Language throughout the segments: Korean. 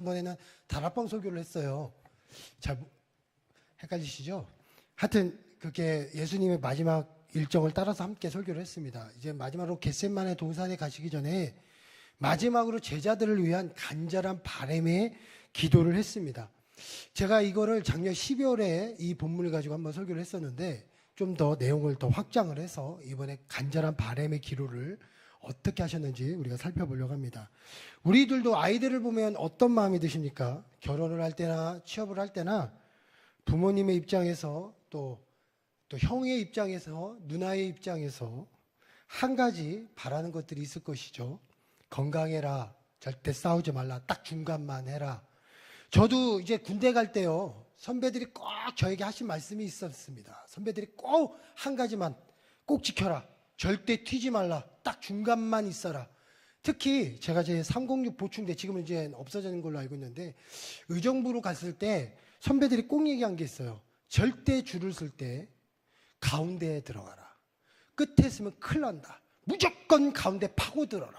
이번에는 다락방 설교를 했어요. 잘 헷갈리시죠? 하여튼 그게 예수님의 마지막 일정을 따라서 함께 설교를 했습니다. 이제 마지막으로 겟세마네 동산에 가시기 전에 마지막으로 제자들을 위한 간절한 바람의 기도를 했습니다. 제가 이거를 작년 12월에 이 본문을 가지고 한번 설교를 했었는데 좀 더 내용을 더 확장을 해서 이번에 간절한 바람의 기도를 어떻게 하셨는지 우리가 살펴보려고 합니다. 우리들도 아이들을 보면 어떤 마음이 드십니까? 결혼을 할 때나 취업을 할 때나 부모님의 입장에서 또 형의 입장에서 누나의 입장에서 한 가지 바라는 것들이 있을 것이죠. 건강해라. 절대 싸우지 말라. 딱 중간만 해라. 저도 이제 군대 갈 때요. 선배들이 꼭 저에게 하신 말씀이 있었습니다. 선배들이 꼭 한 가지만 꼭 지켜라. 절대 튀지 말라. 딱 중간만 있어라. 특히 제가 제 306 보충대 지금은 이제 없어지는 걸로 알고 있는데 의정부로 갔을 때 선배들이 꼭 얘기한 게 있어요. 절대 줄을 쓸 때 가운데에 들어가라. 끝에 있으면 큰일 난다. 무조건 가운데 파고들어라.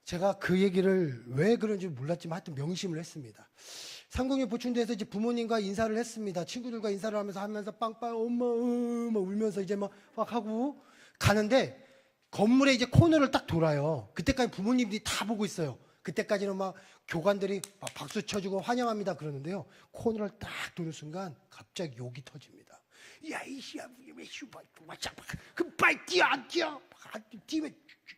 제가 그 얘기를 왜 그런지 몰랐지만 하여튼 명심을 했습니다. 306 보충대에서 이제 부모님과 인사를 했습니다. 친구들과 인사를 하면서 빵빵 엄마 울면서 이제 막 하고 가는데 건물에 이제 코너를 딱 돌아요. 그때까지 부모님들이 다 보고 있어요. 그때까지는 막 교관들이 막 박수 쳐주고 환영합니다 그러는데요. 코너를 딱 도는 순간 갑자기 욕이 터집니다. 야 이씨야 그 빨리 뛰어 안 뛰어 뛰면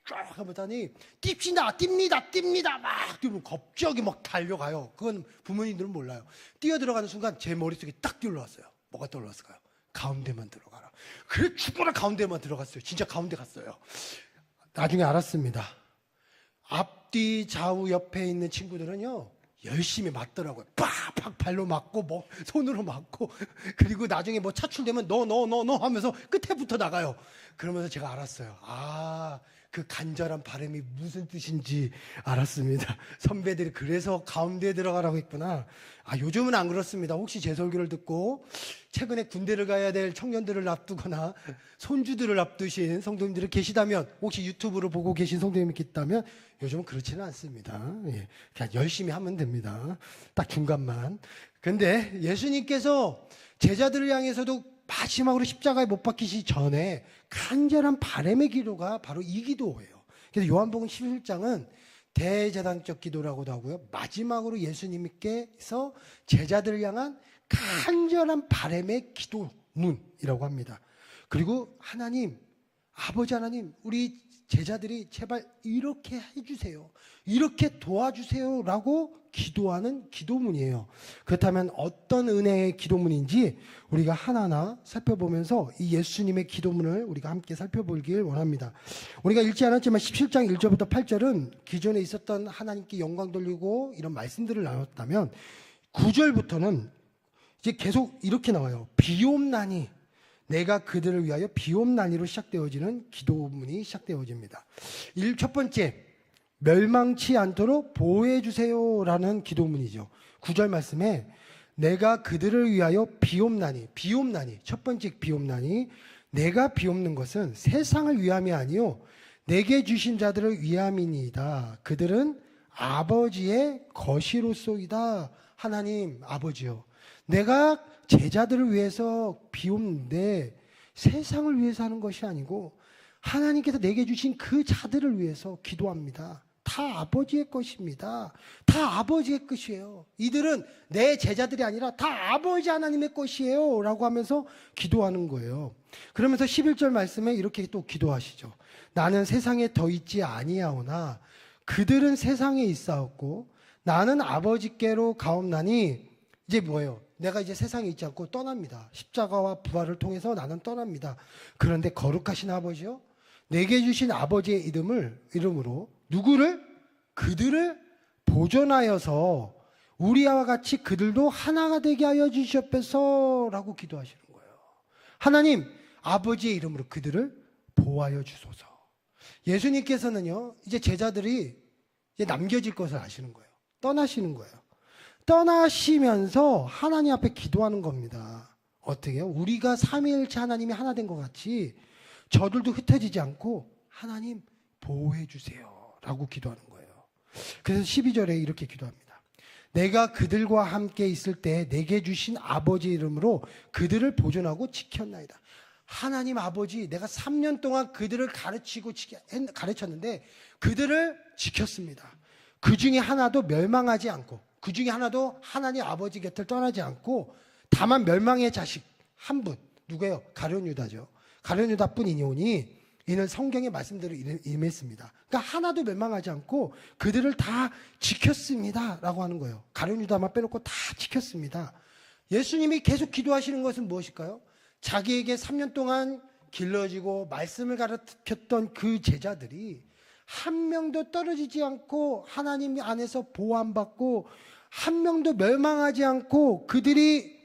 쫙 하더니 뜁니다 막 뛰면 갑자기 막 달려가요. 그건 부모님들은 몰라요. 뛰어 들어가는 순간 제 머릿속에 딱 뛰어올라왔어요. 뭐가 떠올랐을까요? 가운데만 들어가라. 그래 죽어라 가운데만 들어갔어요. 진짜 가운데 갔어요. 나중에 알았습니다. 앞뒤 좌우 옆에 있는 친구들은요 열심히 맞더라고요. 팍팍 발로 맞고 뭐 손으로 맞고 그리고 나중에 뭐 차출되면 너 하면서 끝에부터 나가요. 그러면서 제가 알았어요. 그 간절한 바람이 무슨 뜻인지 알았습니다. 선배들이 그래서 가운데에 들어가라고 했구나. 요즘은 안 그렇습니다. 혹시 제 설교를 듣고 최근에 군대를 가야 될 청년들을 앞두거나 손주들을 앞두신 성도님들이 계시다면 혹시 유튜브를 보고 계신 성도님이 있다면 요즘은 그렇지는 않습니다. 예, 그냥 열심히 하면 됩니다. 딱 중간만. 근데 예수님께서 제자들을 향해서도 마지막으로 십자가에 못 박히시기 전에 간절한 바람의 기도가 바로 이 기도예요. 그래서 요한복음 11장은 대제단적 기도라고도 하고요. 마지막으로 예수님께서 제자들을 향한 간절한 바람의 기도문이라고 합니다. 그리고 하나님, 아버지 하나님, 우리 제자들이 제발 이렇게 해주세요. 이렇게 도와주세요. 라고 기도하는 기도문이에요. 그렇다면 어떤 은혜의 기도문인지 우리가 하나하나 살펴보면서 이 예수님의 기도문을 우리가 함께 살펴보길 원합니다. 우리가 읽지 않았지만 17장 1절부터 8절은 기존에 있었던 하나님께 영광 돌리고 이런 말씀들을 나눴다면 9절부터는 이제 계속 이렇게 나와요. 비옵나니 내가 그들을 위하여 비옵나니로 시작되어지는 기도문이 시작되어집니다. 첫 번째, 멸망치 않도록 보호해 주세요라는 기도문이죠. 9절 말씀에 내가 그들을 위하여 비옵나니 첫 번째 비옵나니 내가 비옵는 것은 세상을 위함이 아니요 내게 주신 자들을 위함이니이다. 그들은 아버지의 것이로소이다. 하나님 아버지요, 내가 제자들을 위해서 비옵는데 세상을 위해서 하는 것이 아니고 하나님께서 내게 주신 그 자들을 위해서 기도합니다. 다 아버지의 것입니다. 다 아버지의 것이에요. 이들은 내 제자들이 아니라 다 아버지 하나님의 것이에요 라고 하면서 기도하는 거예요. 그러면서 11절 말씀에 이렇게 또 기도하시죠. 나는 세상에 더 있지 아니하오나 그들은 세상에 있사옵고 나는 아버지께로 가옵나니 이제 뭐예요? 내가 이제 세상에 있지 않고 떠납니다. 십자가와 부활을 통해서 나는 떠납니다. 그런데 거룩하신 아버지요, 내게 주신 아버지의 이름으로 누구를? 그들을 보존하여서 우리와 같이 그들도 하나가 되게 하여 주시옵소서 라고 기도하시는 거예요. 하나님 아버지의 이름으로 그들을 보호하여 주소서. 예수님께서는요 이제 제자들이 이제 남겨질 것을 아시는 거예요. 떠나시는 거예요. 떠나시면서 하나님 앞에 기도하는 겁니다. 어떻게 해요? 우리가 삼위일체 하나님이 하나 된 것 같이 저들도 흩어지지 않고 하나님 보호해 주세요 라고 기도하는 거예요. 그래서 12절에 이렇게 기도합니다. 내가 그들과 함께 있을 때 내게 주신 아버지 이름으로 그들을 보존하고 지켰나이다. 하나님 아버지, 내가 3년 동안 그들을 가르쳤는데 그들을 지켰습니다. 그 중에 하나도 멸망하지 않고, 그 중에 하나도 하나님 아버지 곁을 떠나지 않고, 다만 멸망의 자식 한 분, 누구예요? 가룟 유다죠. 가룟 유다뿐이니 이는 성경의 말씀대로 임했습니다. 그러니까 하나도 멸망하지 않고 그들을 다 지켰습니다 라고 하는 거예요. 가룟 유다만 빼놓고 다 지켰습니다. 예수님이 계속 기도하시는 것은 무엇일까요? 자기에게 3년 동안 길러지고 말씀을 가르쳤던 그 제자들이 한 명도 떨어지지 않고 하나님 안에서 보호받고 한 명도 멸망하지 않고 그들이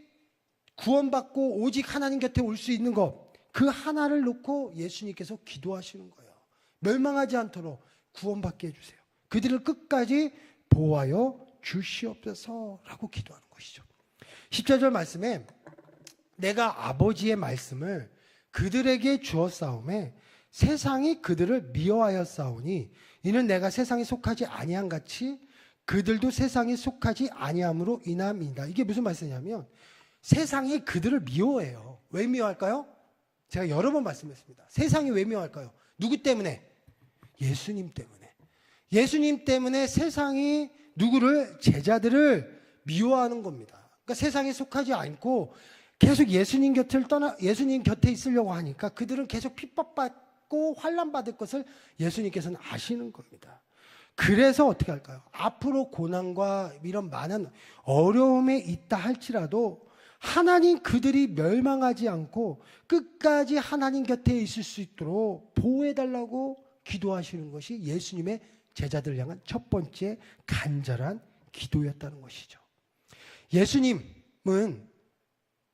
구원받고 오직 하나님 곁에 올 수 있는 것, 그 하나를 놓고 예수님께서 기도하시는 거예요. 멸망하지 않도록 구원받게 해주세요. 그들을 끝까지 보호하여 주시옵소서라고 기도하는 것이죠. 14절 말씀에 내가 아버지의 말씀을 그들에게 주었사오매 세상이 그들을 미워하였사오니 이는 내가 세상에 속하지 아니한 같이 그들도 세상에 속하지 아니함으로 인함이다. 이게 무슨 말씀이냐면 세상이 그들을 미워해요. 왜 미워할까요? 제가 여러 번 말씀했습니다. 세상이 왜 미워할까요? 누구 때문에? 예수님 때문에. 예수님 때문에 세상이 누구를? 제자들을 미워하는 겁니다. 그러니까 세상에 속하지 않고 계속 예수님 곁에 있으려고 하니까 그들은 계속 핍박받고 환난받을 것을 예수님께서는 아시는 겁니다. 그래서 어떻게 할까요? 앞으로 고난과 이런 많은 어려움에 있다 할지라도 하나님 그들이 멸망하지 않고 끝까지 하나님 곁에 있을 수 있도록 보호해달라고 기도하시는 것이 예수님의 제자들을 향한 첫 번째 간절한 기도였다는 것이죠. 예수님은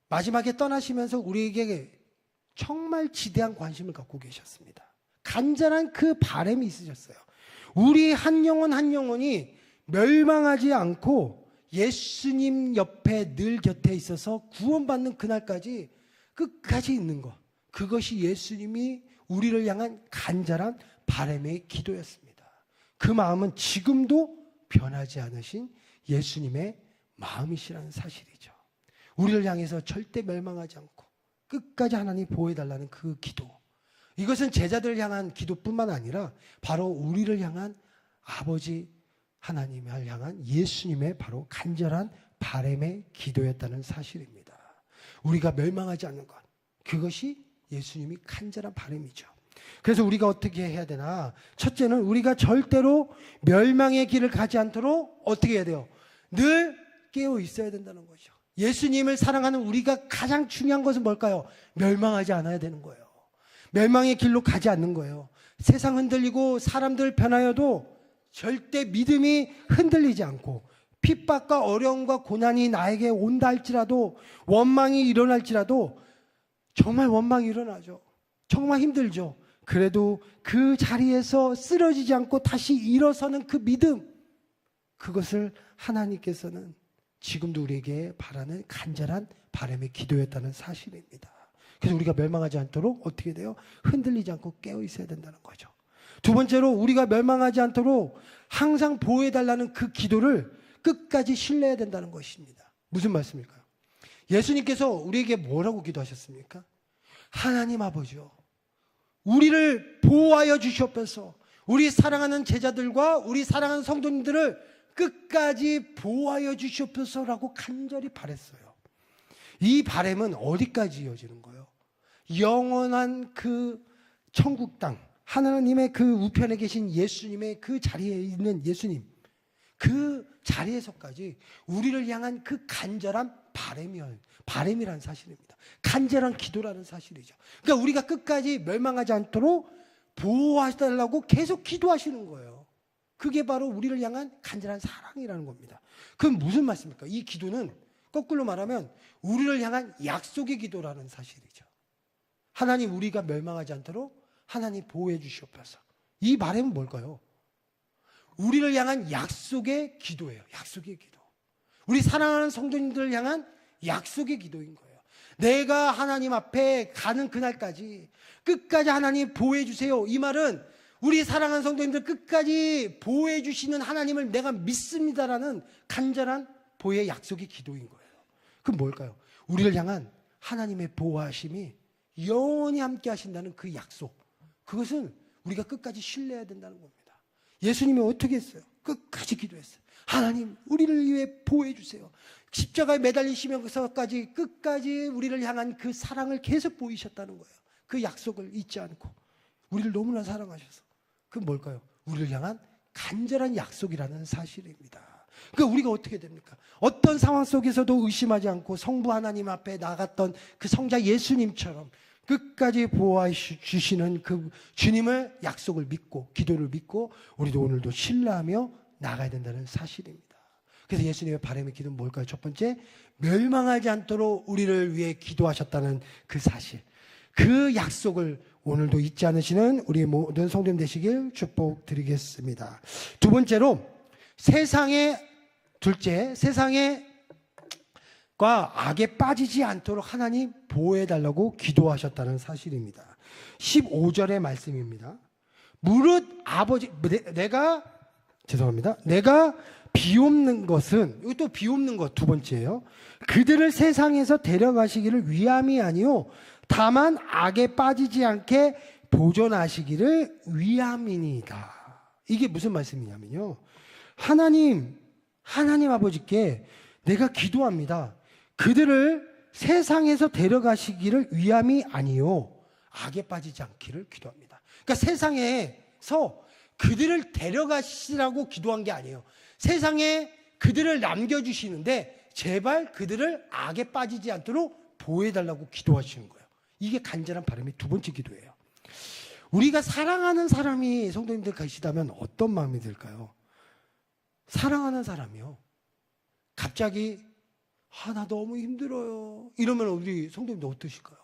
마지막에 떠나시면서 우리에게 정말 지대한 관심을 갖고 계셨습니다. 간절한 그 바람이 있으셨어요. 우리 한 영혼 한 영혼이 멸망하지 않고 예수님 옆에 늘 곁에 있어서 구원받는 그날까지 끝까지 있는 것, 그것이 예수님이 우리를 향한 간절한 바람의 기도였습니다. 그 마음은 지금도 변하지 않으신 예수님의 마음이시라는 사실이죠. 우리를 향해서 절대 멸망하지 않고 끝까지 하나님 보호해달라는 그 기도, 이것은 제자들을 향한 기도뿐만 아니라 바로 우리를 향한 아버지 하나님을 향한 예수님의 바로 간절한 바람의 기도였다는 사실입니다. 우리가 멸망하지 않는 것, 그것이 예수님이 간절한 바람이죠. 그래서 우리가 어떻게 해야 되나? 첫째는 우리가 절대로 멸망의 길을 가지 않도록 어떻게 해야 돼요? 늘 깨어 있어야 된다는 거죠. 예수님을 사랑하는 우리가 가장 중요한 것은 뭘까요? 멸망하지 않아야 되는 거예요. 멸망의 길로 가지 않는 거예요. 세상 흔들리고 사람들 변하여도 절대 믿음이 흔들리지 않고 핍박과 어려움과 고난이 나에게 온다 할지라도 원망이 일어날지라도 정말 원망이 일어나죠. 정말 힘들죠. 그래도 그 자리에서 쓰러지지 않고 다시 일어서는 그 믿음, 그것을 하나님께서는 지금도 우리에게 바라는 간절한 바람의 기도였다는 사실입니다. 그래서 우리가 멸망하지 않도록 어떻게 돼요? 흔들리지 않고 깨어 있어야 된다는 거죠. 두 번째로 우리가 멸망하지 않도록 항상 보호해달라는 그 기도를 끝까지 신뢰해야 된다는 것입니다. 무슨 말씀일까요? 예수님께서 우리에게 뭐라고 기도하셨습니까? 하나님 아버지요, 우리를 보호하여 주시옵소서. 우리 사랑하는 제자들과 우리 사랑하는 성도님들을 끝까지 보호하여 주시옵소서라고 간절히 바랬어요. 이 바람은 어디까지 이어지는 거예요? 영원한 그 천국 땅, 하나님의 그 우편에 계신 예수님의 그 자리에 있는 예수님, 그 자리에서까지 우리를 향한 그 간절한 바람이라는 사실입니다. 간절한 기도라는 사실이죠. 그러니까 우리가 끝까지 멸망하지 않도록 보호하시달라고 계속 기도하시는 거예요. 그게 바로 우리를 향한 간절한 사랑이라는 겁니다. 그건 무슨 말씀입니까? 이 기도는 거꾸로 말하면 우리를 향한 약속의 기도라는 사실이죠. 하나님, 우리가 멸망하지 않도록 하나님 보호해 주시옵소서. 이 바람은 뭘까요? 우리를 향한 약속의 기도예요. 약속의 기도. 우리 사랑하는 성도님들을 향한 약속의 기도인 거예요. 내가 하나님 앞에 가는 그날까지 끝까지 하나님 보호해 주세요. 이 말은 우리 사랑하는 성도님들 끝까지 보호해 주시는 하나님을 내가 믿습니다라는 간절한 보호의 약속이 기도인 거예요. 그럼 뭘까요? 우리를 향한 하나님의 보호하심이 영원히 함께 하신다는 그 약속. 그것은 우리가 끝까지 신뢰해야 된다는 겁니다. 예수님이 어떻게 했어요? 끝까지 기도했어요. 하나님, 우리를 위해 보호해 주세요. 십자가에 매달리시면서까지 끝까지 우리를 향한 그 사랑을 계속 보이셨다는 거예요. 그 약속을 잊지 않고 우리를 너무나 사랑하셔서. 그건 뭘까요? 우리를 향한 간절한 약속이라는 사실입니다. 그러니까 우리가 어떻게 됩니까? 어떤 상황 속에서도 의심하지 않고 성부 하나님 앞에 나갔던 그 성자 예수님처럼 끝까지 보호해 주시는 그 주님을 약속을 믿고 기도를 믿고 우리도 오늘도 신뢰하며 나가야 된다는 사실입니다. 그래서 예수님의 바람의 기도는 뭘까요? 첫 번째, 멸망하지 않도록 우리를 위해 기도하셨다는 그 사실. 그 약속을 오늘도 잊지 않으시는 우리 모든 성도님 되시길 축복드리겠습니다. 두 번째로, 세상과 악에 빠지지 않도록 하나님 보호해달라고 기도하셨다는 사실입니다. 15절의 말씀입니다. 무릇 아버지, 내가 비옵는 것은, 이것도 비옵는 것 두 번째예요. 그들을 세상에서 데려가시기를 위함이 아니요 다만 악에 빠지지 않게 보존하시기를 위함이니이다. 이게 무슨 말씀이냐면요, 하나님 아버지께 내가 기도합니다. 그들을 세상에서 데려가시기를 위함이 아니요 악에 빠지지 않기를 기도합니다. 그러니까 세상에서 그들을 데려가시라고 기도한 게 아니에요. 세상에 그들을 남겨주시는데 제발 그들을 악에 빠지지 않도록 보호해달라고 기도하시는 거예요. 이게 간절한 바람의 두 번째 기도예요. 우리가 사랑하는 사람이 성도님들 계시다면 어떤 마음이 들까요? 사랑하는 사람이요, 갑자기 나 너무 힘들어요 이러면 우리 성도님들 어떠실까요?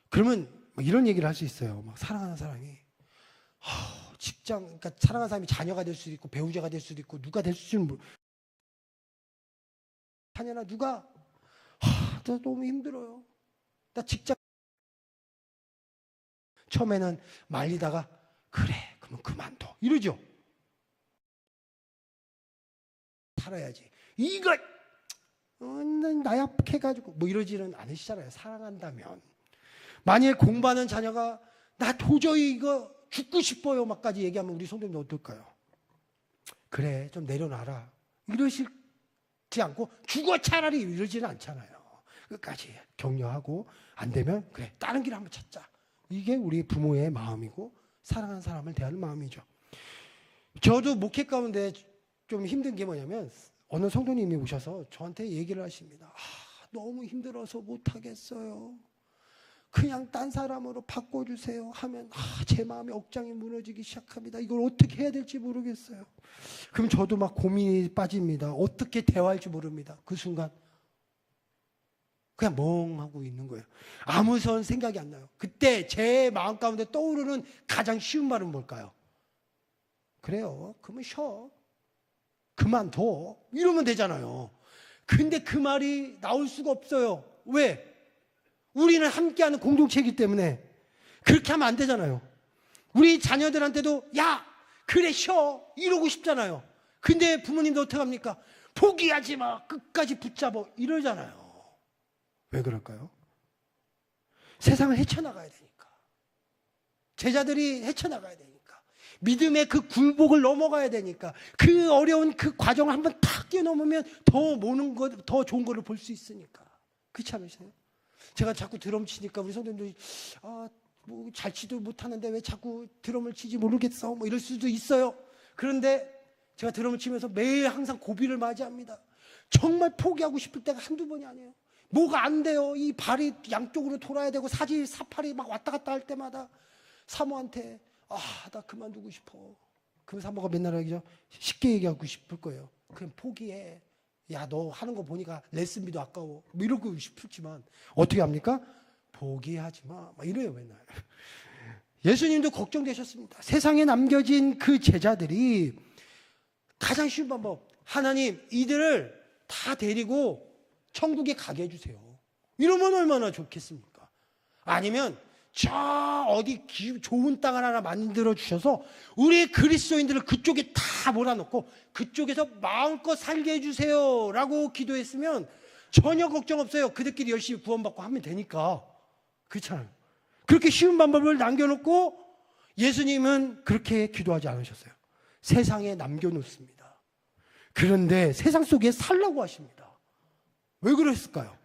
그러면 이런 얘기를 할 수 있어요. 사랑하는 사람이 직장, 그러니까 사랑하는 사람이 자녀가 될 수도 있고 배우자가 될 수도 있고 누가 될 수도 있고, 자녀나 누가 나 너무 힘들어요, 나 직장, 처음에는 말리다가 그래 그러면 그만둬 이러죠. 살아야지, 이거 나약해가지고 이러지는 않으시잖아요. 사랑한다면. 만약에 공부하는 자녀가 나 도저히 이거 죽고 싶어요 막까지 얘기하면 우리 성도님들 어떨까요? 그래 좀 내려놔라 이러시지 않고 죽어 차라리 이러지는 않잖아요. 끝까지 격려하고 안 되면 그래 다른 길 한번 찾자. 이게 우리 부모의 마음이고 사랑하는 사람을 대하는 마음이죠. 저도 목회 가운데 좀 힘든 게 뭐냐면 어느 성도님이 오셔서 저한테 얘기를 하십니다. 너무 힘들어서 못하겠어요. 그냥 딴 사람으로 바꿔주세요 하면 제 마음이 억장이 무너지기 시작합니다. 이걸 어떻게 해야 될지 모르겠어요. 그럼 저도 막 고민이 빠집니다. 어떻게 대화할지 모릅니다. 그 순간 그냥 멍하고 있는 거예요. 아무 생각이 안 나요. 그때 제 마음 가운데 떠오르는 가장 쉬운 말은 뭘까요? 그래요, 그러면 쉬어, 그만둬 이러면 되잖아요. 근데 그 말이 나올 수가 없어요. 왜? 우리는 함께하는 공동체이기 때문에 그렇게 하면 안 되잖아요. 우리 자녀들한테도 야 그래 쉬어 이러고 싶잖아요. 근데 부모님도 어떻게 합니까? 포기하지 마, 끝까지 붙잡아 이러잖아요. 왜 그럴까요? 세상을 헤쳐나가야 되니까, 제자들이 헤쳐나가야 되니까, 믿음의 그 굴복을 넘어가야 되니까, 그 어려운 그 과정을 한번 탁 뛰어넘으면 더 좋은 거를 볼 수 있으니까. 그렇지 않으세요? 제가 자꾸 드럼 치니까 우리 성도님들이 잘 치도 못하는데 왜 자꾸 드럼을 치지 모르겠어 이럴 수도 있어요. 그런데 제가 드럼을 치면서 매일 항상 고비를 맞이합니다. 정말 포기하고 싶을 때가 한두 번이 아니에요. 뭐가 안 돼요. 이 발이 양쪽으로 돌아야 되고 사팔이 막 왔다 갔다 할 때마다 사모한테 나 그만두고 싶어. 그럼 사모가 맨날 얘기죠. 쉽게 얘기하고 싶을 거예요. 그냥 포기해. 야, 너 하는 거 보니까 레슨비도 아까워. 이러고 싶지만 어떻게 합니까? 포기하지 마. 이래요 맨날. 예수님도 걱정되셨습니다. 세상에 남겨진 그 제자들이 가장 쉬운 방법, 하나님 이들을 다 데리고 천국에 가게 해주세요. 이러면 얼마나 좋겠습니까? 아니면 저 어디 좋은 땅을 하나 만들어 주셔서 우리 그리스도인들을 그쪽에 다 몰아넣고 그쪽에서 마음껏 살게 해주세요 라고 기도했으면 전혀 걱정 없어요. 그들끼리 열심히 구원받고 하면 되니까. 그렇잖아요. 그렇게 쉬운 방법을 남겨놓고 예수님은 그렇게 기도하지 않으셨어요. 세상에 남겨놓습니다. 그런데 세상 속에 살라고 하십니다. 왜 그랬을까요?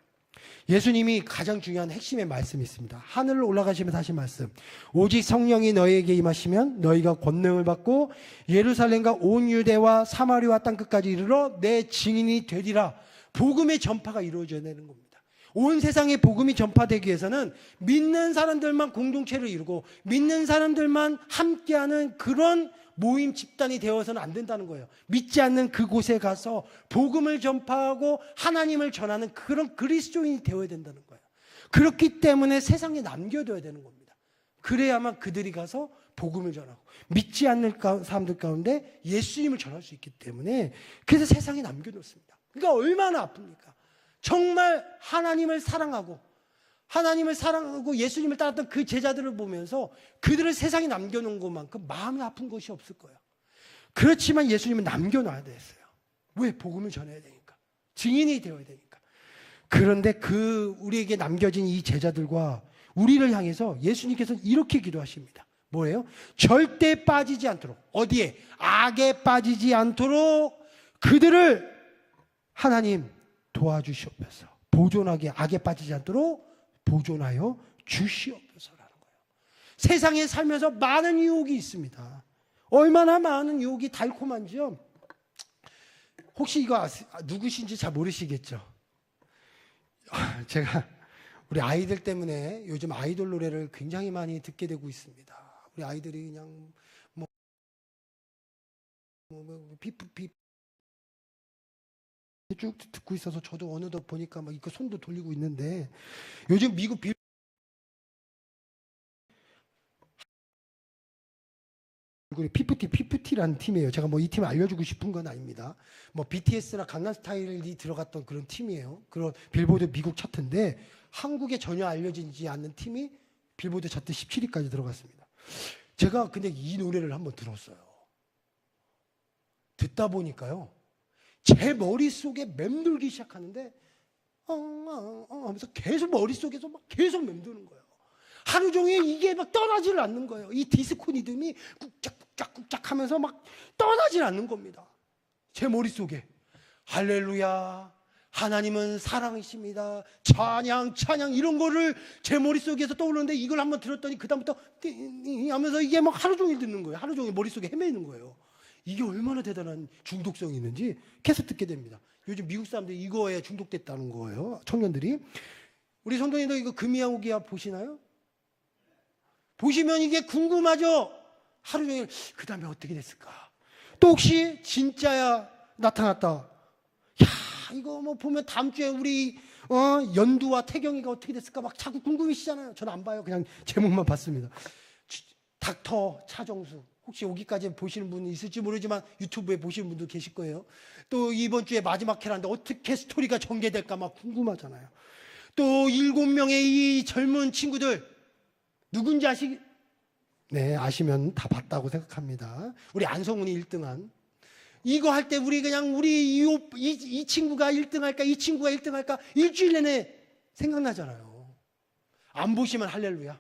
예수님이 가장 중요한 핵심의 말씀이 있습니다. 하늘로 올라가시면서 하신 말씀. 오직 성령이 너희에게 임하시면 너희가 권능을 받고 예루살렘과 온 유대와 사마리아 땅끝까지 이르러 내 증인이 되리라. 복음의 전파가 이루어져야 되는 겁니다. 온 세상에 복음이 전파되기 위해서는 믿는 사람들만 공동체를 이루고 믿는 사람들만 함께하는 그런 모임 집단이 되어서는 안 된다는 거예요. 믿지 않는 그곳에 가서 복음을 전파하고 하나님을 전하는 그런 그리스도인이 되어야 된다는 거예요. 그렇기 때문에 세상에 남겨둬야 되는 겁니다. 그래야만 그들이 가서 복음을 전하고 믿지 않는 사람들 가운데 예수님을 전할 수 있기 때문에 그래서 세상에 남겨놓습니다. 그러니까 얼마나 아픕니까? 정말 하나님을 사랑하고 예수님을 따랐던 그 제자들을 보면서 그들을 세상에 남겨놓은 것만큼 마음이 아픈 것이 없을 거예요. 그렇지만 예수님은 남겨놔야 됐어요. 왜? 복음을 전해야 되니까. 증인이 되어야 되니까. 그런데 우리에게 남겨진 이 제자들과 우리를 향해서 예수님께서 이렇게 기도하십니다. 뭐예요? 절대 빠지지 않도록. 어디에? 악에 빠지지 않도록 그들을 하나님 도와주시옵소서. 보존하게 악에 빠지지 않도록 보존하여 주시옵소서라는 거예요. 세상에 살면서 많은 유혹이 있습니다. 얼마나 많은 유혹이 달콤한지요. 혹시 이거 누구신지 잘 모르시겠죠? 제가 우리 아이들 때문에 요즘 아이돌 노래를 굉장히 많이 듣게 되고 있습니다. 우리 아이들이 그냥 피프피 쭉 듣고 있어서 저도 어느덧 보니까 막 이거 손도 돌리고 있는데 요즘 미국 피프티라는 팀이에요. 제가 뭐 이 팀을 알려주고 싶은 건 아닙니다. 뭐 BTS나 강남스타일이 들어갔던 그런 팀이에요. 그런 빌보드 미국 차트인데 한국에 전혀 알려지지 않는 팀이 빌보드 차트 17위까지 들어갔습니다. 제가 근데 이 노래를 한번 들었어요. 듣다 보니까요. 제 머릿속에 맴돌기 시작하는데 하면서 계속 머릿속에서 막 계속 맴도는 거예요. 하루 종일 이게 막 떠나질 않는 거예요. 이 디스코 리듬이 꾹짝꾹짝꾹짝 하면서 막 떠나질 않는 겁니다. 제 머릿속에. 할렐루야, 하나님은 사랑이십니다, 찬양 이런 거를 제 머릿속에서 떠오르는데 이걸 한번 들었더니 그다음부터 하면서 이게 막 하루 종일 듣는 거예요. 하루 종일 머릿속에 헤매는 거예요. 이게 얼마나 대단한 중독성이 있는지 계속 듣게 됩니다. 요즘 미국 사람들이 이거에 중독됐다는 거예요. 청년들이. 우리 성도님도 이거 금이야오기야 보시나요? 보시면 이게 궁금하죠? 하루 종일 그 다음에 어떻게 됐을까? 또 혹시 진짜야 나타났다. 야, 이거 뭐 보면 다음 주에 우리 연두와 태경이가 어떻게 됐을까 막 자꾸 궁금해지잖아요. 저는 안 봐요. 그냥 제목만 봤습니다. 닥터 차정수. 혹시 여기까지 보시는 분 있을지 모르지만 유튜브에 보시는 분도 계실 거예요. 또 이번 주에 마지막 회라는데 어떻게 스토리가 전개될까 막 궁금하잖아요. 또 7명의 이 젊은 친구들 누군지 네, 아시면 다 봤다고 생각합니다. 우리 안성훈이 1등한 이거 할 때 우리 그냥 이 친구가 1등 할까 이 친구가 1등 할까 일주일 내내 생각나잖아요. 안 보시면 할렐루야.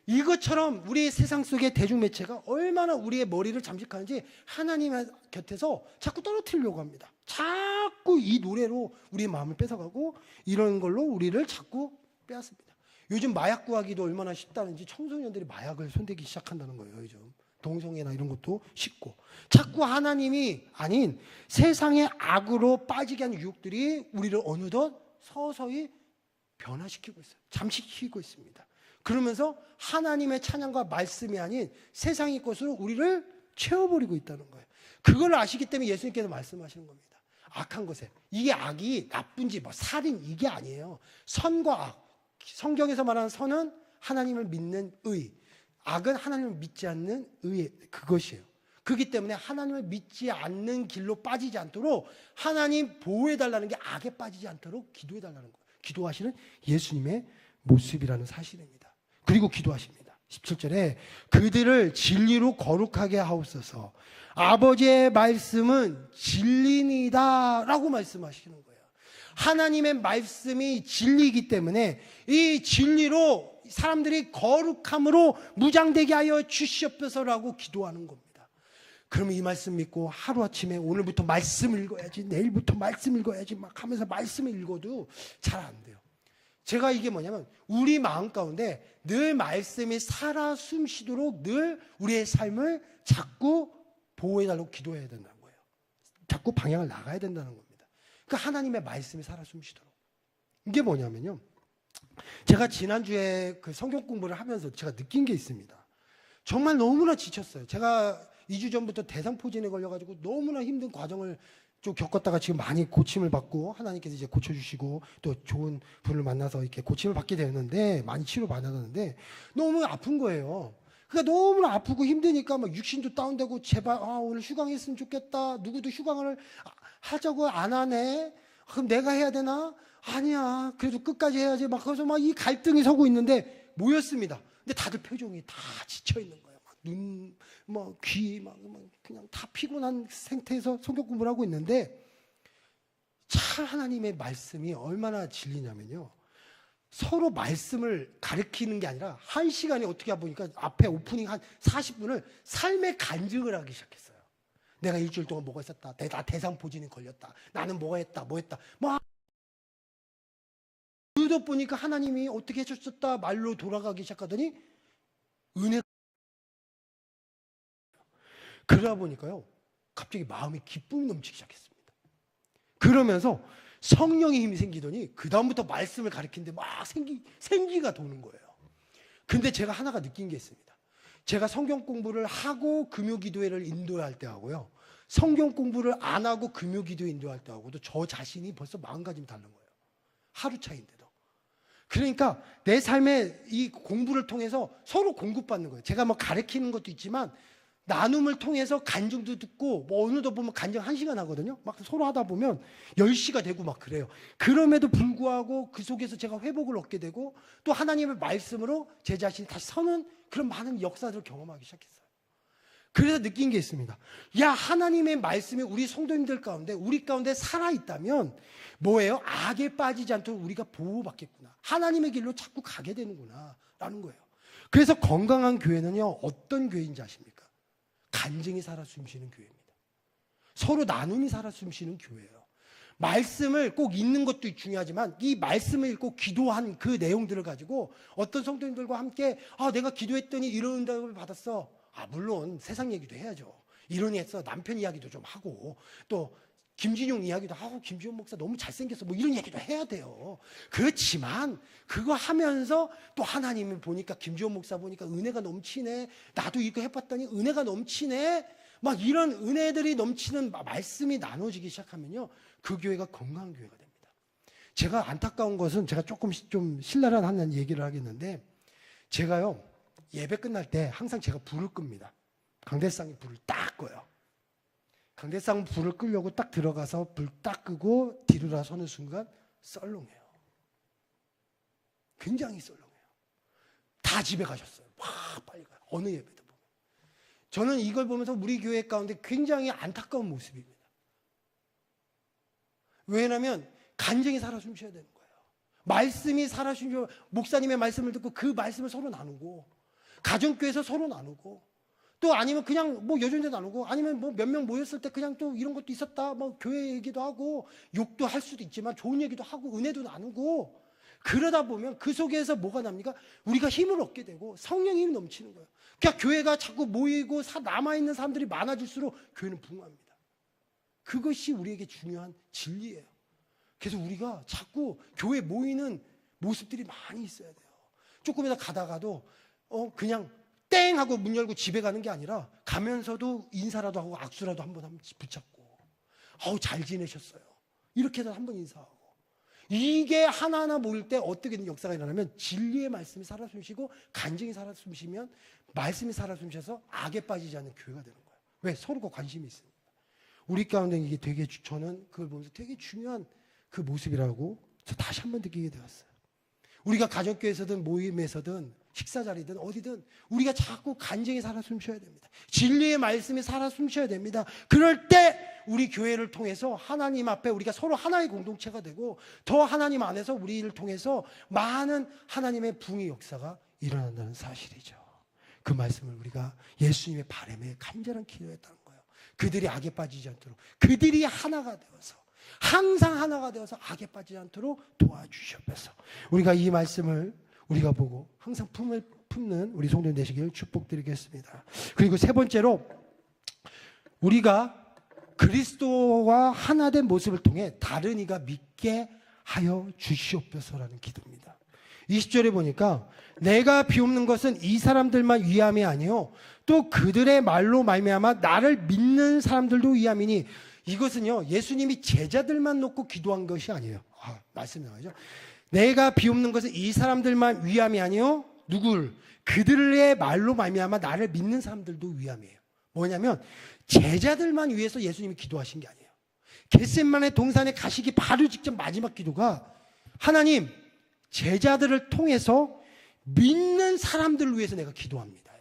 이것처럼 우리 세상 속의 대중매체가 얼마나 우리의 머리를 잠식하는지 하나님의 곁에서 자꾸 떨어뜨리려고 합니다. 자꾸 이 노래로 우리의 마음을 뺏어가고 이런 걸로 우리를 자꾸 빼앗습니다. 요즘 마약 구하기도 얼마나 쉽다는지 청소년들이 마약을 손대기 시작한다는 거예요. 요즘 동성애나 이런 것도 쉽고 자꾸 하나님이 아닌 세상의 악으로 빠지게 하는 유혹들이 우리를 어느덧 서서히 변화시키고 있어요. 잠식시키고 있습니다. 그러면서 하나님의 찬양과 말씀이 아닌 세상의 것으로 우리를 채워버리고 있다는 거예요. 그걸 아시기 때문에 예수님께서 말씀하시는 겁니다. 악한 것에. 이게 악이 나쁜지 뭐 살인 이게 아니에요. 선과 악. 성경에서 말하는 선은 하나님을 믿는 의. 악은 하나님을 믿지 않는 의. 그것이에요. 그렇기 때문에 하나님을 믿지 않는 길로 빠지지 않도록 하나님 보호해달라는 게 악에 빠지지 않도록 기도해달라는 거예요. 기도하시는 예수님의 모습이라는 사실입니다. 그리고 기도하십니다. 17절에 그들을 진리로 거룩하게 하옵소서. 아버지의 말씀은 진리니다 라고 말씀하시는 거예요. 하나님의 말씀이 진리이기 때문에 이 진리로 사람들이 거룩함으로 무장되게 하여 주시옵소서라고 기도하는 겁니다. 그러면 이 말씀 믿고 하루아침에 오늘부터 말씀 읽어야지, 내일부터 말씀 읽어야지 막 하면서 말씀을 읽어도 잘 안 돼요. 제가 이게 뭐냐면 우리 마음 가운데 늘 말씀이 살아 숨쉬도록 늘 우리의 삶을 자꾸 보호해달라고 기도해야 된다는 거예요. 자꾸 방향을 나가야 된다는 겁니다. 그러니까 하나님의 말씀이 살아 숨쉬도록. 이게 뭐냐면요, 제가 지난주에 그 성경 공부를 하면서 제가 느낀 게 있습니다. 정말 너무나 지쳤어요. 제가 2주 전부터 대상포진에 걸려가지고 너무나 힘든 과정을 좀 겪었다가 지금 많이 고침을 받고 하나님께서 이제 고쳐주시고 또 좋은 분을 만나서 이렇게 고침을 받게 되었는데 많이 치료받았는데 너무 아픈 거예요. 그러니까 너무나 아프고 힘드니까 막 육신도 다운되고 제발 오늘 휴강했으면 좋겠다. 누구도 휴강을 하자고 안 하네. 그럼 내가 해야 되나? 아니야. 그래도 끝까지 해야지. 막 그래서 막 이 갈등이 서고 있는데 모였습니다. 근데 다들 표정이 다 지쳐 있는 거예요. 막 눈, 뭐 귀, 막 그냥 다 피곤한 상태에서 성경 공부를 하고 있는데 참 하나님의 말씀이 얼마나 진리냐면요. 서로 말씀을 가르치는 게 아니라 한 시간에 어떻게 보니까 앞에 오프닝 한 40분을 삶의 간증을 하기 시작했어요. 내가 일주일 동안 뭐가 있었다. 내가 대상포진에 걸렸다. 나는 뭐가 했다. 뭐 했다. 뭐 그러다 보니까 하나님이 어떻게 해줬었다 말로 돌아가기 시작하더니 은혜. 그러다 보니까요 갑자기 마음에 기쁨이 넘치기 시작했습니다. 그러면서 성령의 힘이 생기더니 그 다음부터 말씀을 가르치는데 막 생기가 도는 거예요. 근데 제가 하나가 느낀 게 있습니다. 제가 성경 공부를 하고 금요기도회를 인도할 때 하고요, 성경 공부를 안 하고 금요기도회 인도할 때 하고도 저 자신이 벌써 마음가짐이 다른 거예요. 하루 차이인데도. 그러니까 내 삶의 이 공부를 통해서 서로 공급받는 거예요. 제가 뭐 가르치는 것도 있지만 나눔을 통해서 간증도 듣고 뭐 오늘도 보면 간증 1시간 하거든요. 막 서로 하다 보면 10시가 되고 막 그래요. 그럼에도 불구하고 그 속에서 제가 회복을 얻게 되고 또 하나님의 말씀으로 제 자신이 다시 서는 그런 많은 역사들을 경험하기 시작했어요. 그래서 느낀 게 있습니다. 야, 하나님의 말씀이 우리 성도님들 가운데 우리 가운데 살아있다면 뭐예요? 악에 빠지지 않도록 우리가 보호받겠구나. 하나님의 길로 자꾸 가게 되는구나 라는 거예요. 그래서 건강한 교회는요 어떤 교회인지 아십니까? 간증이 살아 숨쉬는 교회입니다. 서로 나눔이 살아 숨쉬는 교회예요. 말씀을 꼭 읽는 것도 중요하지만 이 말씀을 읽고 기도한 그 내용들을 가지고 어떤 성도님들과 함께 내가 기도했더니 이런 응답을 받았어. 물론 세상 얘기도 해야죠. 이런 했어. 남편 이야기도 좀 하고 또 김진용 이야기도 하고 김지훈 목사 너무 잘생겼어. 뭐 이런 얘기도 해야 돼요. 그렇지만 그거 하면서 또 하나님을 보니까 김지훈 목사 보니까 은혜가 넘치네. 나도 이거 해봤더니 은혜가 넘치네. 막 이런 은혜들이 넘치는 말씀이 나눠지기 시작하면요 그 교회가 건강한 교회가 됩니다. 제가 안타까운 것은 제가 조금 좀 신랄한 얘기를 하겠는데 제가요 예배 끝날 때 항상 제가 불을 끕니다. 강대상이 불을 딱 꺼요. 강대상 불을 끄려고 딱 들어가서 불 딱 끄고 뒤돌아 서는 순간 썰렁해요. 굉장히 썰렁해요. 다 집에 가셨어요. 막 빨리 가요. 어느 예배도 보면. 저는 이걸 보면서 우리 교회 가운데 굉장히 안타까운 모습입니다. 왜냐하면 간증이 살아 숨쉬어야 되는 거예요. 말씀이 살아 숨쉬어 목사님의 말씀을 듣고 그 말씀을 서로 나누고 가정교회에서 서로 나누고 또 아니면 그냥 뭐 요즘도 나누고 아니면 뭐 몇 명 모였을 때 그냥 또 이런 것도 있었다. 뭐 교회 얘기도 하고 욕도 할 수도 있지만 좋은 얘기도 하고 은혜도 나누고 그러다 보면 그 속에서 뭐가 납니까? 우리가 힘을 얻게 되고 성령의 힘이 넘치는 거예요. 그러니까 교회가 자꾸 모이고 남아있는 사람들이 많아질수록 교회는 부흥합니다. 그것이 우리에게 중요한 진리예요. 그래서 우리가 자꾸 교회 모이는 모습들이 많이 있어야 돼요. 조금이라도 가다가도 그냥 땡 하고 문 열고 집에 가는 게 아니라 가면서도 인사라도 하고 악수라도 한번 붙잡고 잘 지내셨어요. 이렇게 해서 한번 인사하고 이게 하나하나 모일 때 어떻게 역사가 일어나면 진리의 말씀이 살아 숨쉬고 간증이 살아 숨쉬면 말씀이 살아 숨쉬어서 악에 빠지지 않는 교회가 되는 거예요. 왜? 서로가 관심이 있습니다. 우리 가운데 이게 되게 저는 그걸 보면서 되게 중요한 그 모습이라고 저 다시 한번 느끼게 되었어요. 우리가 가족교회에서든 모임에서든 식사 자리든 어디든 우리가 자꾸 간증이 살아 숨쉬어야 됩니다. 진리의 말씀이 살아 숨쉬어야 됩니다. 그럴 때 우리 교회를 통해서 하나님 앞에 우리가 서로 하나의 공동체가 되고 더 하나님 안에서 우리를 통해서 많은 하나님의 부흥의 역사가 일어난다는 사실이죠. 그 말씀을 우리가 예수님의 바람에 간절한 기도했다는 거예요. 그들이 악에 빠지지 않도록, 그들이 하나가 되어서, 항상 하나가 되어서 악에 빠지지 않도록 도와주시옵소서. 우리가 이 말씀을 우리가 보고 항상 품는 우리 성도님 되시길 축복드리겠습니다. 그리고 세 번째로, 우리가 그리스도와 하나 된 모습을 통해 다른 이가 믿게 하여 주시옵소서라는 기도입니다. 20절에 보니까 내가 비옵는 것은 이 사람들만 위함이 아니요 또 그들의 말로 말미암아 나를 믿는 사람들도 위함이니, 이것은요 예수님이 제자들만 놓고 기도한 것이 아니에요. 말씀이 나오죠. 내가 비옵는 것은 이 사람들만 위함이 아니요 누굴? 그들의 말로 말미암아 나를 믿는 사람들도 위함이에요. 뭐냐면 제자들만 위해서 예수님이 기도하신 게 아니에요. 겟세마네 동산에 가시기 바로 직전 마지막 기도가 하나님, 제자들을 통해서 믿는 사람들을 위해서 내가 기도합니다.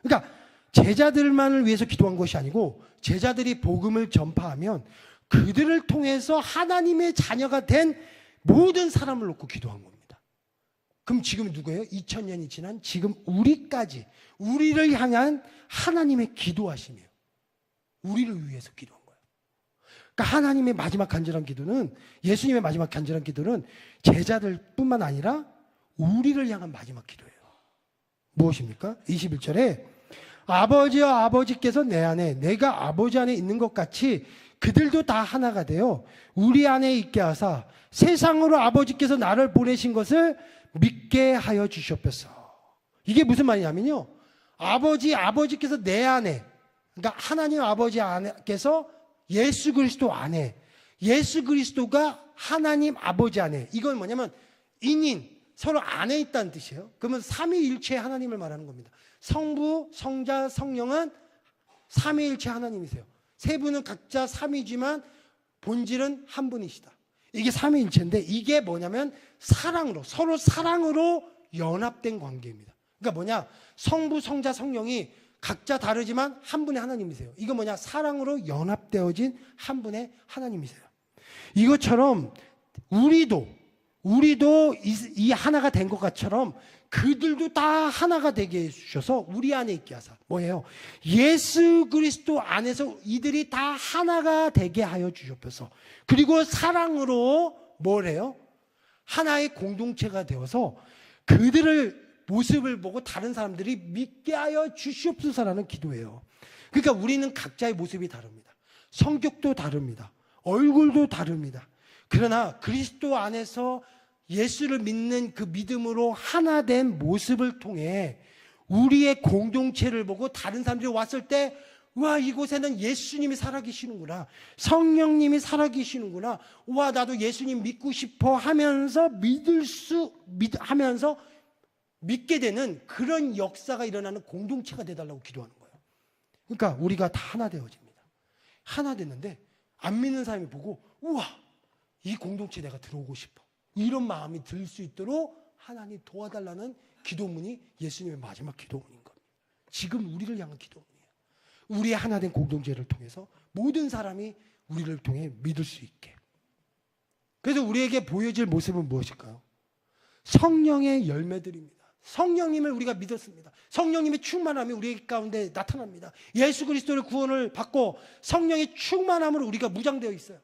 그러니까 제자들만을 위해서 기도한 것이 아니고 제자들이 복음을 전파하면 그들을 통해서 하나님의 자녀가 된 모든 사람을 놓고 기도한 겁니다. 그럼 지금 누구예요? 2000년이 지난 지금 우리까지, 우리를 향한 하나님의 기도하심이에요. 우리를 위해서 기도한 거예요. 그러니까 하나님의 마지막 간절한 기도는, 예수님의 마지막 간절한 기도는 제자들뿐만 아니라 우리를 향한 마지막 기도예요. 무엇입니까? 21절에 아버지와 아버지께서 내 안에, 내가 아버지 안에 있는 것 같이 그들도 다 하나가 되어 우리 안에 있게 하사 세상으로 아버지께서 나를 보내신 것을 믿게 하여 주시옵소서. 이게 무슨 말이냐면요, 아버지께서 내 안에, 그러니까 하나님 아버지 안에께서 예수 그리스도 안에, 예수 그리스도가 하나님 아버지 안에, 이건 뭐냐면 인인, 서로 안에 있다는 뜻이에요. 그러면 삼위일체의 하나님을 말하는 겁니다. 성부, 성자, 성령은 삼위일체 하나님이세요. 세 분은 각자 삼위지만 본질은 한 분이시다. 이게 삼위일체인데, 이게 뭐냐면 사랑으로, 서로 사랑으로 연합된 관계입니다. 그러니까 뭐냐, 성부, 성자, 성령이 각자 다르지만 한 분의 하나님이세요. 이거 뭐냐, 사랑으로 연합되어진 한 분의 하나님이세요. 이것처럼 우리도 이 하나가 된 것처럼 그들도 다 하나가 되게 해주셔서 우리 안에 있게 하사, 뭐예요? 예수 그리스도 안에서 이들이 다 하나가 되게 하여 주셨어서, 그리고 사랑으로 뭐래요? 하나의 공동체가 되어서 그들을 모습을 보고 다른 사람들이 믿게 하여 주시옵소서라는 기도예요. 그러니까 우리는 각자의 모습이 다릅니다. 성격도 다릅니다. 얼굴도 다릅니다. 그러나 그리스도 안에서 예수를 믿는 그 믿음으로 하나 된 모습을 통해 우리의 공동체를 보고 다른 사람들이 왔을 때, 와, 이곳에는 예수님이 살아계시는구나, 성령님이 살아계시는구나, 와, 나도 예수님 믿고 싶어 하면서 하면서 믿게 되는 그런 역사가 일어나는 공동체가 되달라고 기도하는 거예요. 그러니까 우리가 다 하나 되어집니다. 하나 됐는데 안 믿는 사람이 보고, 우와, 이 공동체에 내가 들어오고 싶어, 이런 마음이 들 수 있도록 하나님 도와달라는 기도문이 예수님의 마지막 기도문인 겁니다. 지금 우리를 향한 기도문이에요. 우리의 하나된 공동체를 통해서 모든 사람이 우리를 통해 믿을 수 있게. 그래서 우리에게 보여질 모습은 무엇일까요? 성령의 열매들입니다. 성령님을 우리가 믿었습니다. 성령님의 충만함이 우리 가운데 나타납니다. 예수 그리스도를 구원을 받고 성령의 충만함으로 우리가 무장되어 있어요.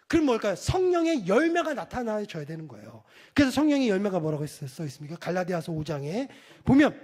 그럼 뭘까요? 성령의 열매가 나타나줘야 되는 거예요. 그래서 성령의 열매가 뭐라고 써 있습니까? 갈라디아서 5장에 보면,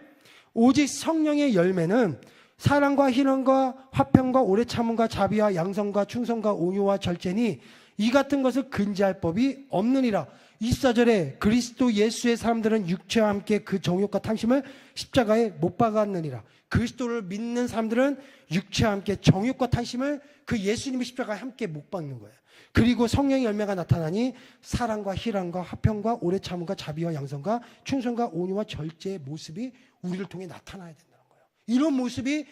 오직 성령의 열매는 사랑과 희락과 화평과 오래 참음과 자비와 양성과 충성과 온유와 절제니 이 같은 것을 금지할 법이 없느니라. 24절에 그리스도 예수의 사람들은 육체와 함께 그 정욕과 탐심을 십자가에 못 박았느니라. 그리스도를 믿는 사람들은 육체와 함께 정욕과 탐심을 그 예수님의 십자가에 함께 못 박는 거예요. 그리고 성령의 열매가 나타나니 사랑과 희락과 화평과 오래 참음과 자비와 양성과 충성과 온유와 절제의 모습이 우리를 통해 나타나야 된다는 거예요. 이런 모습이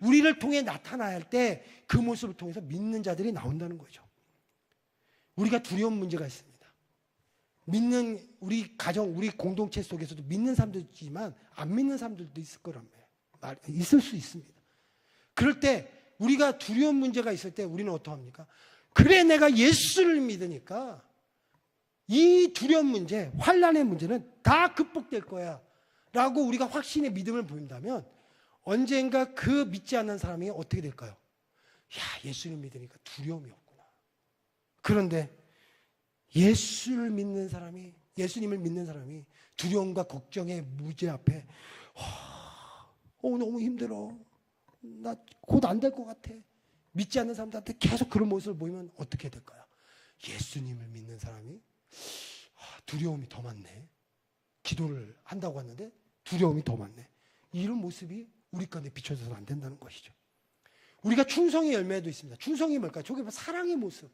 우리를 통해 나타나야 할 때 그 모습을 통해서 믿는 자들이 나온다는 거죠. 우리가 두려운 문제가 있습니다. 믿는 우리 가정, 우리 공동체 속에서도 믿는 사람도 있지만 안 믿는 사람들도 있을 거란 말이에요. 있을 수 있습니다. 그럴 때 우리가 두려운 문제가 있을 때 우리는 어떡합니까? 그래, 내가 예수를 믿으니까 이 두려운 문제, 환난의 문제는 다 극복될 거야 라고 우리가 확신의 믿음을 보인다면 언젠가 그 믿지 않는 사람이 어떻게 될까요? 야, 예수를 믿으니까 두려움이 없구나. 그런데 예수님을 믿는 사람이 두려움과 걱정의 무지 앞에 너무 힘들어. 나 곧 안 될 것 같아. 믿지 않는 사람들한테 계속 그런 모습을 보이면 어떻게 될까요? 예수님을 믿는 사람이 두려움이 더 많네. 기도를 한다고 하는데 두려움이 더 많네. 이런 모습이 우리 가운데 비춰져서는 안 된다는 것이죠. 우리가 충성의 열매도 있습니다. 충성이 뭘까요? 저게 사랑의 모습,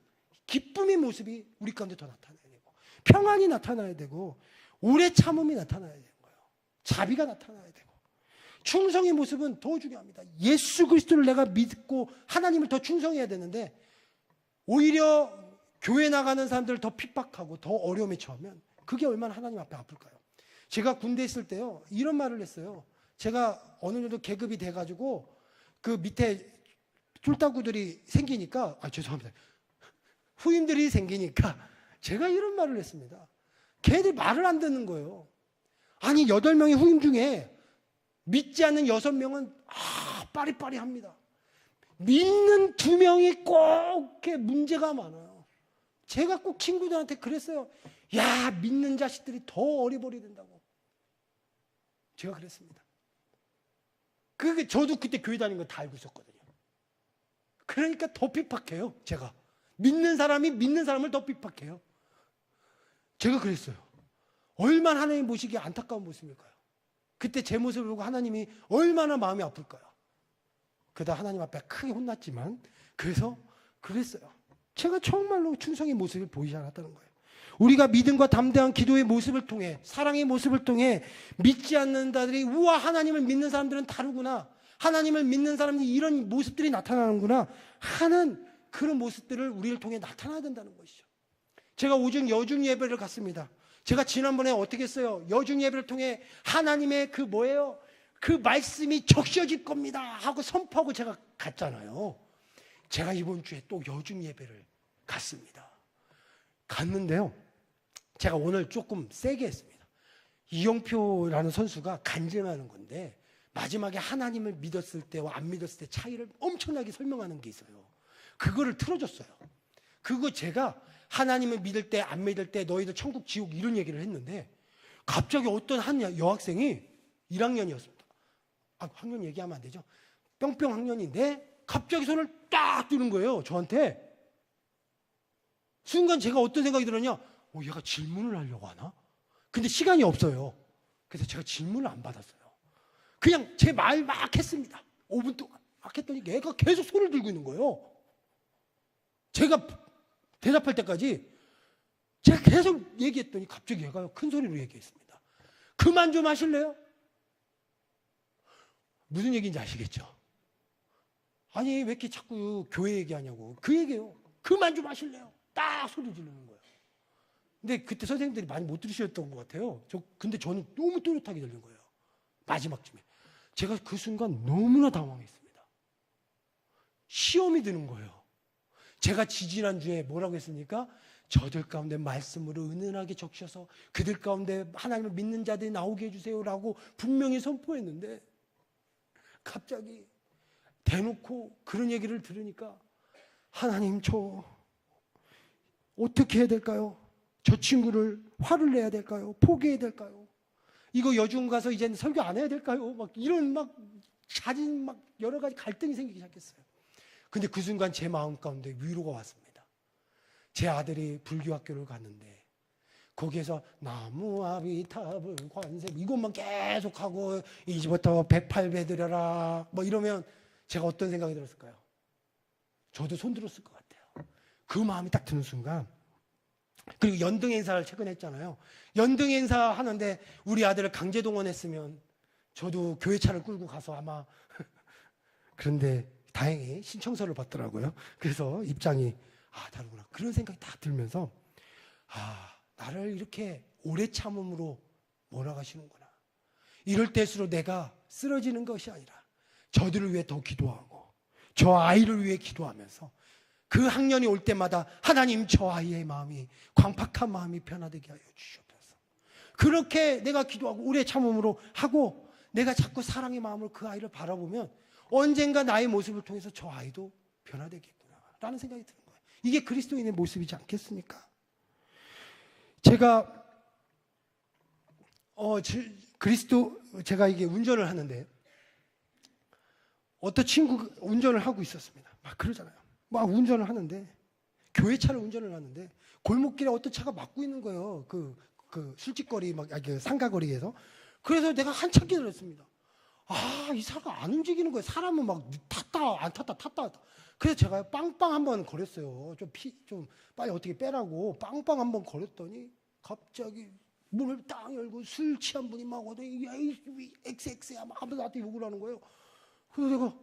기쁨의 모습이 우리 가운데 더 나타나야 되고, 평안이 나타나야 되고, 오래 참음이 나타나야 되는 거예요. 자비가 나타나야 되고. 충성의 모습은 더 중요합니다. 예수 그리스도를 내가 믿고 하나님을 더 충성해야 되는데 오히려 교회 나가는 사람들을 더 핍박하고 더 어려움에 처하면 그게 얼마나 하나님 앞에 아플까요? 제가 군대에 있을 때요, 이런 말을 했어요. 제가 어느 정도 계급이 돼가지고 그 밑에 쫄따구들이 생기니까, 죄송합니다. 후임들이 생기니까 제가 이런 말을 했습니다. 걔들이 말을 안 듣는 거예요. 아니, 8명의 후임 중에 믿지 않는 6명은 빠리빠리합니다. 믿는 2명이 꼭 이렇게 문제가 많아요. 제가 꼭 친구들한테 그랬어요. 야, 믿는 자식들이 더 어리버리 된다고. 제가 그랬습니다. 저도 그때 교회 다닌 거 다 알고 있었거든요. 그러니까 더 핍박해요. 제가 믿는 사람이 믿는 사람을 더 핍박해요. 제가 그랬어요. 얼마나 하나님 보시기에 안타까운 모습일까요? 그때 제 모습을 보고 하나님이 얼마나 마음이 아플까요? 그러다 하나님 앞에 크게 혼났지만 그래서 그랬어요. 제가 정말로 충성의 모습을 보이지 않았다는 거예요. 우리가 믿음과 담대한 기도의 모습을 통해, 사랑의 모습을 통해 믿지 않는 자들이 우와, 하나님을 믿는 사람들은 다르구나, 하나님을 믿는 사람들이 이런 모습들이 나타나는구나 하는 그런 모습들을 우리를 통해 나타나야 된다는 것이죠. 제가 오중 여중 예배를 갔습니다. 제가 지난번에 어떻게 했어요? 여중 예배를 통해 하나님의 그 말씀이 적셔질 겁니다 하고 선포하고 제가 갔잖아요. 제가 이번 주에 또 여중 예배를 갔습니다. 갔는데요, 제가 오늘 조금 세게 했습니다. 이영표라는 선수가 간증하는 건데 마지막에 하나님을 믿었을 때와 안 믿었을 때 차이를 엄청나게 설명하는 게 있어요. 그거를 틀어줬어요. 그거 제가 하나님을 믿을 때 안 믿을 때 너희들 천국 지옥 이런 얘기를 했는데 갑자기 어떤 한 여학생이 1학년이었습니다. 학년 얘기하면 안 되죠. 뿅뿅 학년인데 갑자기 손을 딱 드는 거예요, 저한테. 순간 제가 어떤 생각이 들었냐, 얘가 질문을 하려고 하나? 근데 시간이 없어요. 그래서 제가 질문을 안 받았어요. 그냥 제 말 막 했습니다. 5분 동안 막 했더니 얘가 계속 손을 들고 있는 거예요. 제가 대답할 때까지 제가 계속 얘기했더니 갑자기 얘가 큰 소리로 얘기했습니다. 그만 좀 하실래요? 무슨 얘기인지 아시겠죠? 아니, 왜 이렇게 자꾸 교회 얘기하냐고. 그 얘기예요. 그만 좀 하실래요? 딱 소리 지르는 거예요. 근데 그때 선생님들이 많이 못 들으셨던 것 같아요. 근데 저는 너무 또렷하게 들린 거예요. 마지막쯤에. 제가 그 순간 너무나 당황했습니다. 시험이 드는 거예요. 제가 지지난주에 뭐라고 했습니까? 저들 가운데 말씀으로 은은하게 적셔서 그들 가운데 하나님을 믿는 자들이 나오게 해주세요라고 분명히 선포했는데 갑자기 대놓고 그런 얘기를 들으니까 하나님, 저 어떻게 해야 될까요? 저 친구를 화를 내야 될까요? 포기해야 될까요? 이거 여중 가서 이제는 설교 안 해야 될까요? 막 이런 자진 여러 가지 갈등이 생기기 시작했어요. 근데 그 순간 제 마음 가운데 위로가 왔습니다. 제 아들이 불교 학교를 갔는데 거기에서 나무아비타불 관세 이것만 계속하고 이제부터 108배 드려라 뭐 이러면 제가 어떤 생각이 들었을까요? 저도 손 들었을 것 같아요. 그 마음이 딱 드는 순간. 그리고 연등 행사를 최근에 했잖아요. 연등 행사 하는데 우리 아들을 강제 동원했으면 저도 교회차를 끌고 가서 아마 그런데 다행히 신청서를 받더라고요. 그래서 입장이 다르구나 그런 생각이 딱 들면서 나를 이렇게 오래 참음으로 몰아가시는구나. 이럴 때일수록 내가 쓰러지는 것이 아니라 저들을 위해 더 기도하고 저 아이를 위해 기도하면서 그 학년이 올 때마다 하나님 저 아이의 마음이 광팍한 마음이 변화되게 하여 주시옵소서. 그렇게 내가 기도하고 오래 참음으로 하고 내가 자꾸 사랑의 마음으로 그 아이를 바라보면 언젠가 나의 모습을 통해서 저 아이도 변화되겠구나 라는 생각이 드는 거예요. 이게 그리스도인의 모습이지 않겠습니까? 제가 이게 운전을 하는데 어떤 친구가 운전을 하고 있었습니다. 막 그러잖아요. 막 운전을 하는데 교회 차를 운전을 하는데 골목길에 어떤 차가 막고 있는 거예요. 그 술집거리 상가거리에서. 그래서 내가 한참 기다렸습니다. 이 차가 안 움직이는 거예요. 사람은 막 탔다 안 탔다 탔다. 그래서 제가 빵빵 한번 걸었어요. 좀 빨리 어떻게 빼라고 빵빵 한번 걸었더니 갑자기 문을 딱 열고 술 취한 분이 막 오더니 XX야 막 하면서 나한테 욕을 하는 거예요. 그래서 내가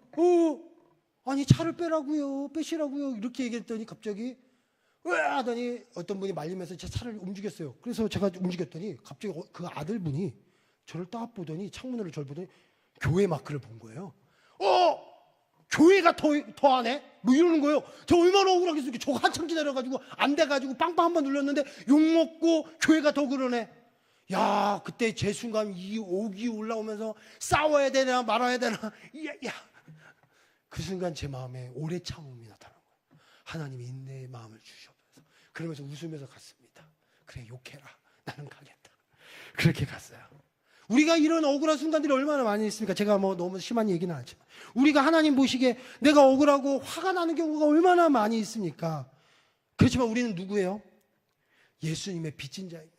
아니 차를 빼라고요, 빼시라고요 이렇게 얘기했더니 갑자기 왜 하더니 어떤 분이 말리면서 제 차를 움직였어요. 그래서 제가 움직였더니 갑자기 그 아들분이 저를 딱 보더니 창문으로 저를 보더니 교회 마크를 본 거예요. 교회가 더 하네? 뭐 이러는 거예요. 저 얼마나 억울하겠어요. 저 한참 기다려가지고 안 돼가지고 빵빵 한번 눌렀는데 욕먹고 교회가 더 그러네. 야, 그때 제 순간 이 옥이 올라오면서 싸워야 되나 말아야 되나. 그 순간 제 마음에 오래 참음이 나타난 거예요. 하나님이 인내의 마음을 주시옵소서. 그러면서 웃으면서 갔습니다. 그래, 욕해라. 나는 가겠다. 그렇게 갔어요. 우리가 이런 억울한 순간들이 얼마나 많이 있습니까? 제가 뭐 너무 심한 얘기는 아니지만 우리가 하나님 보시기에 내가 억울하고 화가 나는 경우가 얼마나 많이 있습니까? 그렇지만 우리는 누구예요? 예수님의 빚진 자입니다.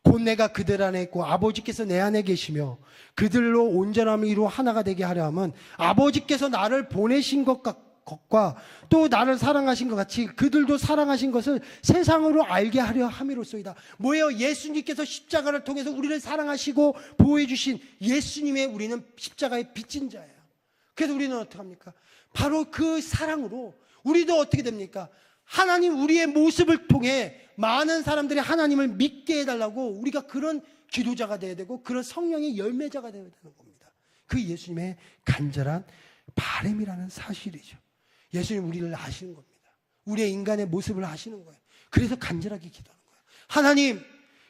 곧 내가 그들 안에 있고 아버지께서 내 안에 계시며 그들로 온전함을 이루어 하나가 되게 하려 함은 아버지께서 나를 보내신 것과 또 나를 사랑하신 것 같이 그들도 사랑하신 것을 세상으로 알게 하려 함이로소이다. 뭐예요? 예수님께서 십자가를 통해서 우리를 사랑하시고 보호해 주신 예수님의 우리는 십자가의 빚진 자예요. 그래서 우리는 어떻게 합니까? 바로 그 사랑으로 우리도 어떻게 됩니까? 하나님 우리의 모습을 통해 많은 사람들이 하나님을 믿게 해달라고 우리가 그런 기도자가 되어야 되고 그런 성령의 열매자가 되어야 되는 겁니다. 그 예수님의 간절한 바람이라는 사실이죠. 예수님 우리를 아시는 겁니다. 우리의 인간의 모습을 아시는 거예요. 그래서 간절하게 기도하는 거예요. 하나님,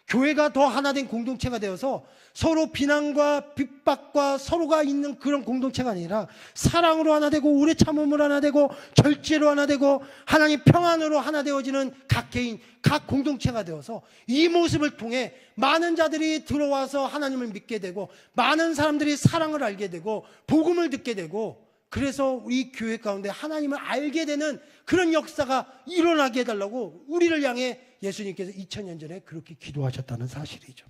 교회가 더 하나 된 공동체가 되어서 서로 비난과 핍박과 서로가 있는 그런 공동체가 아니라 사랑으로 하나 되고 오래 참음으로 하나 되고 절제로 하나 되고 하나님 평안으로 하나 되어지는 각 개인, 각 공동체가 되어서 이 모습을 통해 많은 자들이 들어와서 하나님을 믿게 되고 많은 사람들이 사랑을 알게 되고 복음을 듣게 되고 그래서 우리 교회 가운데 하나님을 알게 되는 그런 역사가 일어나게 해달라고 우리를 향해 예수님께서 2000년 전에 그렇게 기도하셨다는 사실이죠.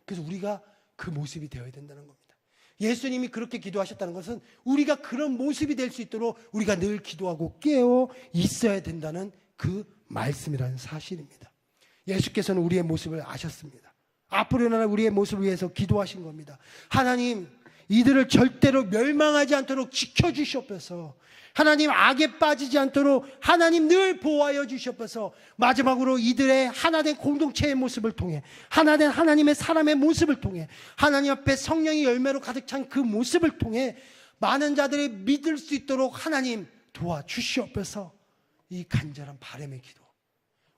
그래서 우리가 그 모습이 되어야 된다는 겁니다. 예수님이 그렇게 기도하셨다는 것은 우리가 그런 모습이 될 수 있도록 우리가 늘 기도하고 깨어 있어야 된다는 그 말씀이라는 사실입니다. 예수께서는 우리의 모습을 아셨습니다. 앞으로 일어날 우리의 모습을 위해서 기도하신 겁니다. 하나님, 이들을 절대로 멸망하지 않도록 지켜주시옵소서. 하나님, 악에 빠지지 않도록 하나님 늘 보호하여 주시옵소서. 마지막으로 이들의 하나된 공동체의 모습을 통해 하나된 하나님의 사람의 모습을 통해 하나님 앞에 성령의 열매로 가득 찬 그 모습을 통해 많은 자들이 믿을 수 있도록 하나님 도와주시옵소서. 이 간절한 바람의 기도,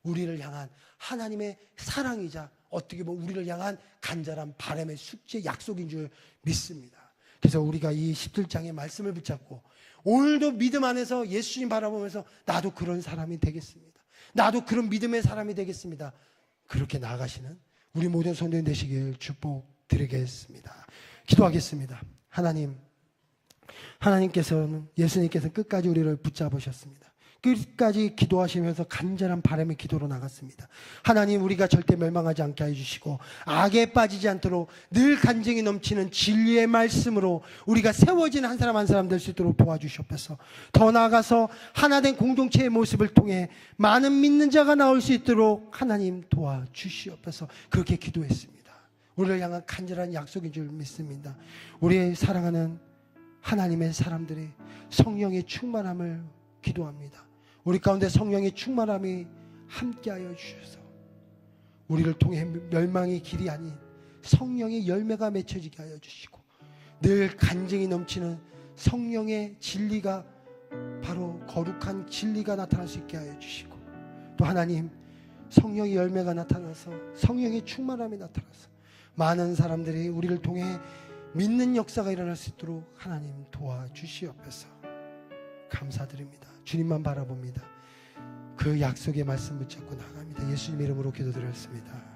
우리를 향한 하나님의 사랑이자 어떻게 보면 우리를 향한 간절한 바람의 숙제 약속인 줄 믿습니다. 그래서 우리가 이 17장의 말씀을 붙잡고 오늘도 믿음 안에서 예수님 바라보면서 나도 그런 사람이 되겠습니다. 나도 그런 믿음의 사람이 되겠습니다. 그렇게 나아가시는 우리 모든 성도님 되시길 축복드리겠습니다. 기도하겠습니다. 하나님께서는 예수님께서는 끝까지 우리를 붙잡으셨습니다. 끝까지 기도하시면서 간절한 바람의 기도로 나갔습니다. 하나님, 우리가 절대 멸망하지 않게 해주시고 악에 빠지지 않도록 늘 간증이 넘치는 진리의 말씀으로 우리가 세워지는 한 사람 한 사람 될 수 있도록 도와주시옵소서. 더 나아가서 하나된 공동체의 모습을 통해 많은 믿는 자가 나올 수 있도록 하나님 도와주시옵소서. 그렇게 기도했습니다. 우리를 향한 간절한 약속인 줄 믿습니다. 우리의 사랑하는 하나님의 사람들이 성령의 충만함을 기도합니다. 우리 가운데 성령의 충만함이 함께하여 주셔서 우리를 통해 멸망의 길이 아닌 성령의 열매가 맺혀지게 하여 주시고 늘 간증이 넘치는 성령의 진리가 바로 거룩한 진리가 나타날 수 있게 하여 주시고 또 하나님 성령의 열매가 나타나서 성령의 충만함이 나타나서 많은 사람들이 우리를 통해 믿는 역사가 일어날 수 있도록 하나님 도와주시옵소서. 감사드립니다. 주님만 바라봅니다. 그 약속의 말씀 붙잡고 나갑니다. 예수님 이름으로 기도드렸습니다.